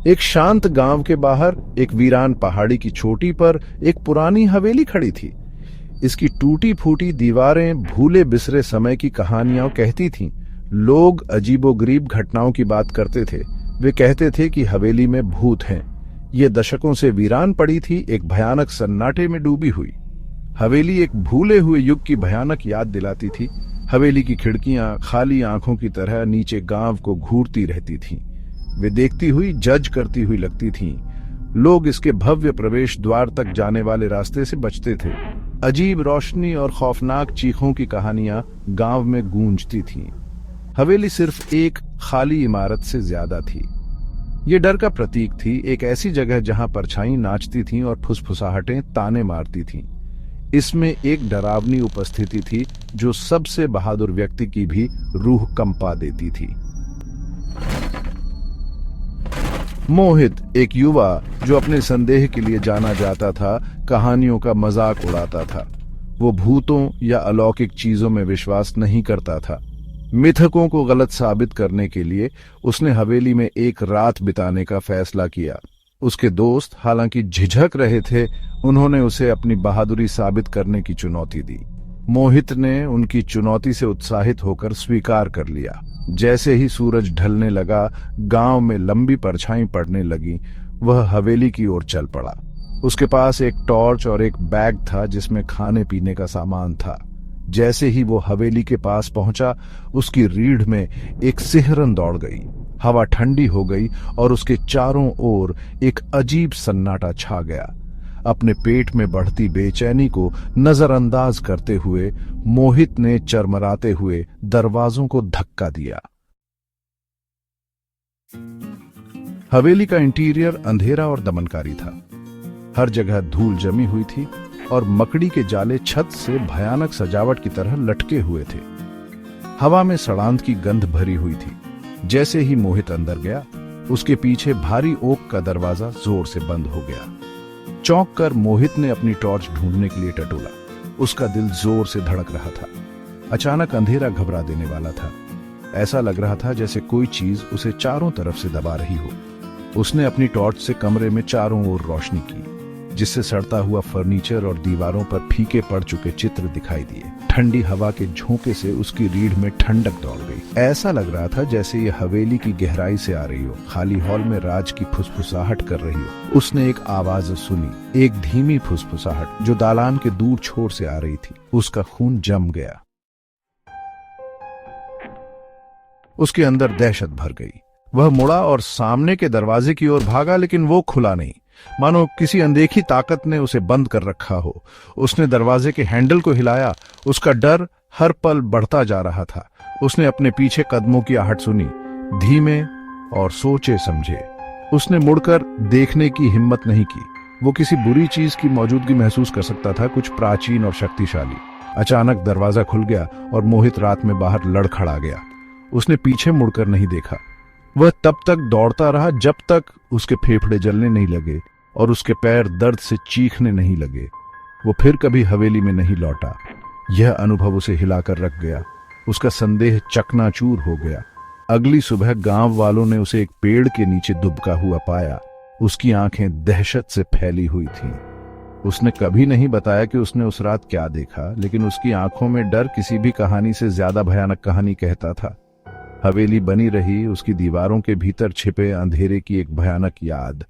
एक शांत गांव के बाहर एक वीरान पहाड़ी की चोटी पर एक पुरानी हवेली खड़ी थी। इसकी टूटी फूटी दीवारें भूले बिसरे समय की कहानियां कहती थीं। लोग अजीबोगरीब घटनाओं की बात करते थे। वे कहते थे कि हवेली में भूत हैं। ये दशकों से वीरान पड़ी थी, एक भयानक सन्नाटे में डूबी हुई। हवेली एक भूले हुए युग की भयानक याद दिलाती थी। हवेली की खिड़कियां खाली आंखों की तरह नीचे गांव को घूरती रहती थीं। वे देखती हुई, जज करती हुई लगती थीं। लोग इसके भव्य प्रवेश द्वार तक जाने वाले रास्ते से बचते थे। अजीब रोशनी और खौफनाक चीखों की कहानियां गांव में गूंजती थीं। हवेली सिर्फ एक खाली इमारत से ज्यादा थी। ये डर का प्रतीक थी, एक ऐसी जगह जहां परछाई नाचती थीं और फुसफुसाहटें ताने मारती थीं। इसमें एक डरावनी उपस्थिति थी जो सबसे बहादुर व्यक्ति की भी रूह कंपा देती थी। मोहित, एक युवा जो अपने संदेह के लिए जाना जाता था, कहानियों का मजाक उड़ाता था। वो भूतों या अलौकिक चीजों में विश्वास नहीं करता था। मिथकों को गलत साबित करने के लिए उसने हवेली में एक रात बिताने का फैसला किया। उसके दोस्त हालांकि झिझक रहे थे, उन्होंने उसे अपनी बहादुरी साबित करने की चुनौती दी। मोहित ने उनकी चुनौती से उत्साहित होकर स्वीकार कर लिया। जैसे ही सूरज ढलने लगा, गांव में लंबी परछाई पड़ने लगी। वह हवेली की ओर चल पड़ा। उसके पास एक टॉर्च और एक बैग था जिसमें खाने पीने का सामान था। जैसे ही वो हवेली के पास पहुंचा, उसकी रीढ़ में एक सिहरन दौड़ गई। हवा ठंडी हो गई और उसके चारों ओर एक अजीब सन्नाटा छा गया। अपने पेट में बढ़ती बेचैनी को नजरअंदाज करते हुए मोहित ने चरमराते हुए दरवाजों को धक्का दिया। हवेली का इंटीरियर अंधेरा और दमनकारी था। हर जगह धूल जमी हुई थी और मकड़ी के जाले छत से भयानक सजावट की तरह लटके हुए थे। हवा में सड़ांत की गंध भरी हुई थी। जैसे ही मोहित अंदर गया, उसके पीछे भारी ओक का दरवाजा जोर से बंद हो गया। चौंक कर मोहित ने अपनी टॉर्च ढूंढने के लिए टटोला। उसका दिल जोर से धड़क रहा था। अचानक अंधेरा घबरा देने वाला था। ऐसा लग रहा था जैसे कोई चीज उसे चारों तरफ से दबा रही हो। उसने अपनी टॉर्च से कमरे में चारों ओर रोशनी की, जिससे सड़ता हुआ फर्नीचर और दीवारों पर फीके पड़ चुके चित्र दिखाई दिए। ठंडी हवा के झोंके से उसकी रीढ़ में ठंडक दौड़ गई। ऐसा लग रहा था जैसे ये हवेली की गहराई से आ रही हो, खाली हॉल में राज की फुसफुसाहट कर रही हो। उसने एक आवाज सुनी, एक धीमी फुसफुसाहट जो दालान के दूर छोर से आ रही थी। उसका खून जम गया। उसके अंदर दहशत भर गई। वह मुड़ा और सामने के दरवाजे की ओर भागा, लेकिन वो खुला नहीं, मानो किसी अनदेखी ताकत ने उसे बंद कर रखा हो। उसने दरवाजे के हैंडल को हिलाया। उसका डर हर पल बढ़ता जा रहा था। उसने अपने पीछे कदमों की आहट सुनी, धीमे और सोचे समझे। उसने मुड़कर देखने की हिम्मत नहीं की। वो किसी बुरी चीज की मौजूदगी महसूस कर सकता था, कुछ प्राचीन और शक्तिशाली। अचानक दरवाजा खुल गया और मोहित रात में बाहर लड़खड़ा गया। उसने पीछे मुड़कर नहीं देखा। वह तब तक दौड़ता रहा जब तक उसके फेफड़े जलने नहीं लगे और उसके पैर दर्द से चीखने नहीं लगे। वो फिर कभी हवेली में नहीं लौटा। यह अनुभव उसे हिलाकर रख गया। उसका संदेह चकनाचूर हो गया। अगली सुबह गांव वालों ने उसे एक पेड़ के नीचे दुबका हुआ पाया। उसकी आंखें दहशत से फैली हुई थीं। उसने कभी नहीं बताया कि उसने उस रात क्या देखा, लेकिन उसकी आंखों में डर किसी भी कहानी से ज्यादा भयानक कहानी कहता था। हवेली बनी रही, उसकी दीवारों के भीतर छिपे अंधेरे की एक भयानक याद।